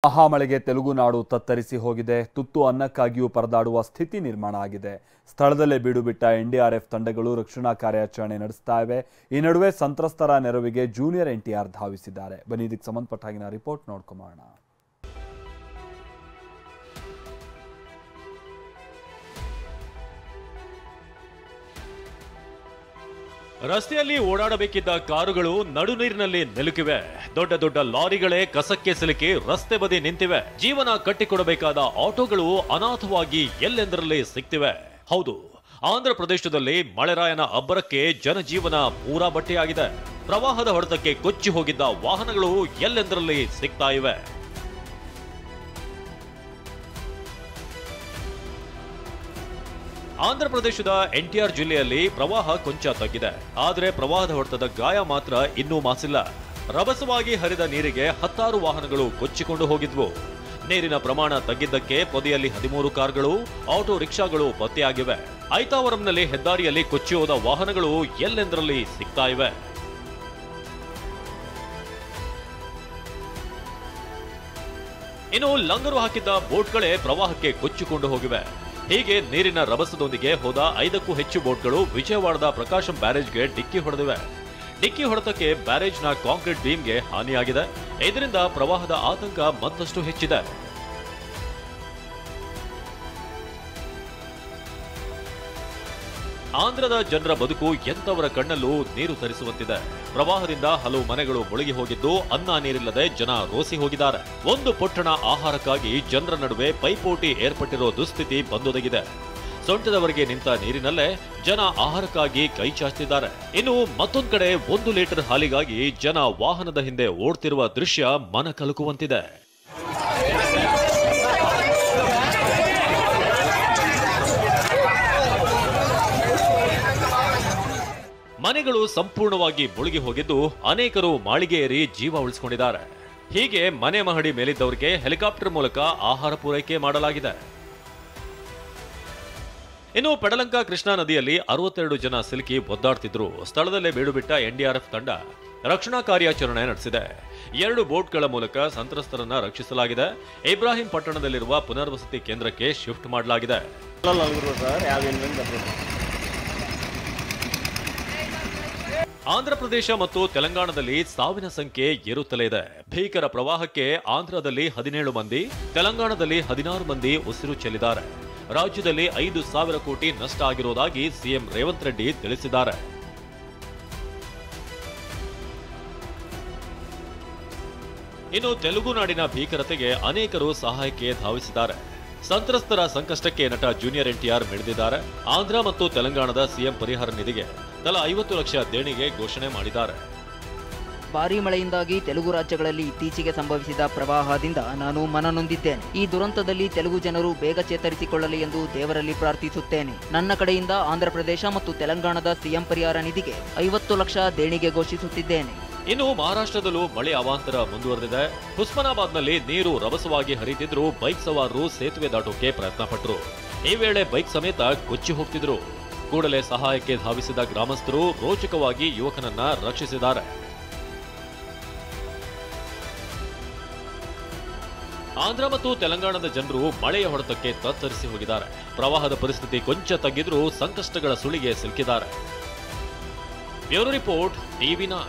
ಮಹಾಮಳೆಗೆ ತೆಲುಗು ನಾಡು ತತ್ತರಿಸಿ ಹೋಗಿದೆ. ತುತ್ತು ಅನ್ನಕ್ಕಾಗಿಯೂ ಪರದಾಡುವ ಸ್ಥಿತಿ ನಿರ್ಮಾಣ ಆಗಿದೆ. ಸ್ಥಳದಲ್ಲೇ ಬೀಡುಬಿಟ್ಟ ಎನ್ಡಿಆರ್ಎಫ್ ತಂಡಗಳು ರಕ್ಷಣಾ ಕಾರ್ಯಾಚರಣೆ ನಡೆಸ್ತಾ ಇವೆ. ಈ ನಡುವೆ ಸಂತ್ರಸ್ತರ ನೆರವಿಗೆ ಜೂನಿಯರ್ ಎನ್ಟಿಆರ್ ಧಾವಿಸಿದ್ದಾರೆ. ಬನ್ನಿ ಇದಕ್ಕೆ ಸಂಬಂಧಪಟ್ಟ ಹಾಗಿನ ರಿಪೋರ್ಟ್ ನೋಡ್ಕೊಂಬೋಣ. ರಸ್ತೆಯಲ್ಲಿ ಓಡಾಡಬೇಕಿದ್ದ ಕಾರುಗಳು ನಡುನೀರಿನಲ್ಲಿ ನಿಲುಕಿವೆ. ದೊಡ್ಡ ದೊಡ್ಡ ಲಾರಿಗಳೇ ಕಸಕ್ಕೆ ಸಿಲುಕಿ ರಸ್ತೆ ಬದಿ ನಿಂತಿವೆ. ಜೀವನ ಕಟ್ಟಿಕೊಡಬೇಕಾದ ಆಟೋಗಳು ಅನಾಥವಾಗಿ ಎಲ್ಲೆಂದರಲ್ಲಿ ಸಿಕ್ತಿವೆ. ಹೌದು, ಆಂಧ್ರ ಪ್ರದೇಶದಲ್ಲಿ ಮಳೆರಾಯನ ಅಬ್ಬರಕ್ಕೆ ಜನಜೀವನ ಪೂರಾ ಬಟ್ಟೆಯಾಗಿದೆ. ಪ್ರವಾಹದ ಹೊಡೆತಕ್ಕೆ ಕೊಚ್ಚಿ ಹೋಗಿದ್ದ ವಾಹನಗಳು ಎಲ್ಲೆಂದರಲ್ಲಿ ಸಿಗ್ತಾ ಇವೆ. ಆಂಧ್ರ ಪ್ರದೇಶದ ಎನ್ಟಿಆರ್ ಜಿಲ್ಲೆಯಲ್ಲಿ ಪ್ರವಾಹ ಕೊಂಚ ತಗ್ಗಿದೆ. ಆದರೆ ಪ್ರವಾಹದ ಹೊಡೆತದ ಗಾಯ ಮಾತ್ರ ಇನ್ನೂ ಮಾಸಿಲ್ಲ. ರಭಸವಾಗಿ ಹರಿದ ನೀರಿಗೆ 10 ವಾಹನಗಳು ಕೊಚ್ಚಿಕೊಂಡು ಹೋಗಿದ್ವು. ನೀರಿನ ಪ್ರಮಾಣ ತಗ್ಗಿದ್ದಕ್ಕೆ ಪೊದೆಯಲ್ಲಿ 13 ಕಾರ್ಗಳು, ಆಟೋ ರಿಕ್ಷಾಗಳು ಪತ್ತೆಯಾಗಿವೆ. ಐತಾವರಂನಲ್ಲಿ ಹೆದ್ದಾರಿಯಲ್ಲಿ ಕೊಚ್ಚಿ ಹೋದ ವಾಹನಗಳು ಎಲ್ಲೆಂದರಲ್ಲಿ ಸಿಗ್ತಾ ಇವೆ. ಇನ್ನು ಲಂಗರು ಹಾಕಿದ್ದ ಬೋಟ್ಗಳೇ ಪ್ರವಾಹಕ್ಕೆ ಕೊಚ್ಚಿಕೊಂಡು ಹೋಗಿವೆ. ಹೀಗೆ ನೀರಿನ ರಭಸದೊಂದಿಗೆ ಹೋದ 5ಕ್ಕೂ ಹೆಚ್ಚು ಬೋಟ್ಗಳು ವಿಜಯವಾಡದ ಪ್ರಕಾಶಂ ಬ್ಯಾರೇಜ್ಗೆ ಡಿಕ್ಕಿ ಹೊಡೆದಿವೆ. ಡಿಕ್ಕಿ ಹೊಡೆತಕ್ಕೆ ಬ್ಯಾರೇಜ್ನ ಕಾಂಕ್ರೀಟ್ ಬೀಮ್ಗೆ ಹಾನಿಯಾಗಿದೆ. ಇದರಿಂದ ಪ್ರವಾಹದ ಆತಂಕ ಮತ್ತಷ್ಟು ಹೆಚ್ಚಿದೆ. ಆಂಧ್ರದ ಜನರ ಬದುಕು ಎಂತವರ ಕಣ್ಣಲ್ಲೂ ನೀರು ತರಿಸುವಂತಿದೆ. ಪ್ರವಾಹದಿಂದ ಹಲವು ಮನೆಗಳು ಮುಳುಗಿ ಹೋಗಿದ್ದು, ಅನ್ನ ನೀರಿಲ್ಲದೆ ಜನ ರೋಸಿ ಹೋಗಿದ್ದಾರೆ. ಒಂದು ಪೊಟ್ಟಣ ಆಹಾರಕ್ಕಾಗಿ ಜನರ ನಡುವೆ ಪೈಪೋಟಿ ಏರ್ಪಟ್ಟಿರೋ ದುಸ್ಥಿತಿ ಬಂದೊದಗಿದೆ. ಸೊಂಟದವರೆಗೆ ನಿಂತ ನೀರಿನಲ್ಲೇ ಜನ ಆಹಾರಕ್ಕಾಗಿ ಕೈ ಚಾಚ್ತಿದ್ದಾರೆ. ಇನ್ನು ಮತ್ತೊಂದು ಕಡೆ 1 ಲೀಟರ್ ಹಾಲಿಗಾಗಿ ಜನ ವಾಹನದ ಹಿಂದೆ ಓಡ್ತಿರುವ ದೃಶ್ಯ ಮನ ಕಲಕುವಂತಿದೆ. ಮನೆಗಳು ಸಂಪೂರ್ಣವಾಗಿ ಮುಳುಗಿ ಹೋಗಿದ್ದು, ಅನೇಕರು ಮಾಳಿಗೆ ಏರಿ ಜೀವ ಉಳಿಸಿಕೊಂಡಿದ್ದಾರೆ. ಹೀಗೆ ಮನೆ ಮಹಡಿ ಮೇಲಿದ್ದವರಿಗೆ ಹೆಲಿಕಾಪ್ಟರ್ ಮೂಲಕ ಆಹಾರ ಪೂರೈಕೆ ಮಾಡಲಾಗಿದೆ. ಇನ್ನು ಪೆಡಲಂಕ ಕೃಷ್ಣಾ ನದಿಯಲ್ಲಿ 62 ಜನ ಸಿಲುಕಿ ಒದ್ದಾಡ್ತಿದ್ರು. ಸ್ಥಳದಲ್ಲೇ ಬೀಡುಬಿಟ್ಟ ಎನ್ಡಿಆರ್ಎಫ್ ತಂಡ ರಕ್ಷಣಾ ಕಾರ್ಯಾಚರಣೆ ನಡೆಸಿದೆ. 2 ಬೋಟ್ಗಳ ಮೂಲಕ ಸಂತ್ರಸ್ತರನ್ನ ರಕ್ಷಿಸಲಾಗಿದೆ. ಇಬ್ರಾಹಿಂ ಪಟ್ಟಣದಲ್ಲಿರುವ ಪುನರ್ವಸತಿ ಕೇಂದ್ರಕ್ಕೆ ಶಿಫ್ಟ್ ಮಾಡಲಾಗಿದೆ. ಆಂಧ್ರ ಪ್ರದೇಶ ಮತ್ತು ತೆಲಂಗಾಣದಲ್ಲಿ ಸಾವಿನ ಸಂಖ್ಯೆ ಏರುತ್ತಲೇ ಇದೆ. ಭೀಕರ ಪ್ರವಾಹಕ್ಕೆ ಆಂಧ್ರದಲ್ಲಿ 17 ಮಂದಿ, ತೆಲಂಗಾಣದಲ್ಲಿ 16 ಮಂದಿ ಉಸಿರು ಚೆಲ್ಲಿದ್ದಾರೆ. ರಾಜ್ಯದಲ್ಲಿ 5,000 ಕೋಟಿ ನಷ್ಟ ಆಗಿರುವುದಾಗಿ ಸಿಎಂ ರೇವಂತ್ ರೆಡ್ಡಿ ತಿಳಿಸಿದ್ದಾರೆ. ಇನ್ನು ತೆಲುಗು ನಾಡಿನ ಭೀಕರತೆಗೆ ಅನೇಕರು ಸಹಾಯಕ್ಕೆ ಧಾವಿಸಿದ್ದಾರೆ. ಸಂತ್ರಸ್ತರ ಸಂಕಷ್ಟಕ್ಕೆ ನಟ ಜೂನಿಯರ್ ಎನ್ಟಿಆರ್ ಮಿಡಿದಿದ್ದಾರೆ. ಆಂಧ್ರ ಮತ್ತು ತೆಲಂಗಾಣದ ಸಿಎಂ ಪರಿಹಾರ ನಿಧಿಗೆ ತಲಾ 50 ಲಕ್ಷ ದೇಣಿಗೆ ಘೋಷಣೆ ಮಾಡಿದ್ದಾರೆ. ಭಾರೀ ಮಳೆಯಿಂದಾಗಿ ತೆಲುಗು ರಾಜ್ಯಗಳಲ್ಲಿ ಇತ್ತೀಚೆಗೆ ಸಂಭವಿಸಿದ ಪ್ರವಾಹದಿಂದ ನಾನು ಮನನೊಂದಿದ್ದೇನೆ. ಈ ದುರಂತದಲ್ಲಿ ತೆಲುಗು ಜನರು ಬೇಗ ಚೇತರಿಸಿಕೊಳ್ಳಲಿ ಎಂದು ದೇವರಲ್ಲಿ ಪ್ರಾರ್ಥಿಸುತ್ತೇನೆ. ನನ್ನ ಕಡೆಯಿಂದ ಆಂಧ್ರ ಪ್ರದೇಶ ಮತ್ತು ತೆಲಂಗಾಣದ ಸಿಎಂ ಪರಿಹಾರ ನಿಧಿಗೆ 50 ಲಕ್ಷ ದೇಣಿಗೆ ಘೋಷಿಸುತ್ತಿದ್ದೇನೆ. ಇನ್ನು ಮಹಾರಾಷ್ಟ್ರದಲ್ಲೂ ಮಳೆ ಅವಾಂತರ ಮುಂದುವರೆದಿದೆ. ಹುಸ್ಮಾನಾಬಾದ್ನಲ್ಲಿ ನೀರು ರಭಸವಾಗಿ ಹರಿತಿದ್ರು. ಬೈಕ್ ಸವಾರರು ಸೇತುವೆ ದಾಟೋಕೆ ಪ್ರಯತ್ನ ಪಟ್ಟರು. ಈ ವೇಳೆ ಬೈಕ್ ಸಮೇತ ಕೊಚ್ಚಿ ಹೋಗ್ತಿದ್ರು. ಕೂಡಲೇ ಸಹಾಯಕ್ಕೆ ಧಾವಿಸಿದ ಗ್ರಾಮಸ್ಥರು ರೋಚಕವಾಗಿ ಯುವಕನನ್ನ ರಕ್ಷಿಸಿದ್ದಾರೆ. ಆಂಧ್ರ ಮತ್ತು ತೆಲಂಗಾಣದ ಜನರು ಮಳೆಯ ಹೊಡೆತಕ್ಕೆ ತತ್ತರಿಸಿ ಹೋಗಿದ್ದಾರೆ. ಪ್ರವಾಹದ ಪರಿಸ್ಥಿತಿ ಕೊಂಚ ತಗ್ಗಿದ್ರೂ ಸಂಕಷ್ಟಗಳ ಸುಳಿಗೆ ಸಿಲುಕಿದ್ದಾರೆ. Bureau report, TV9.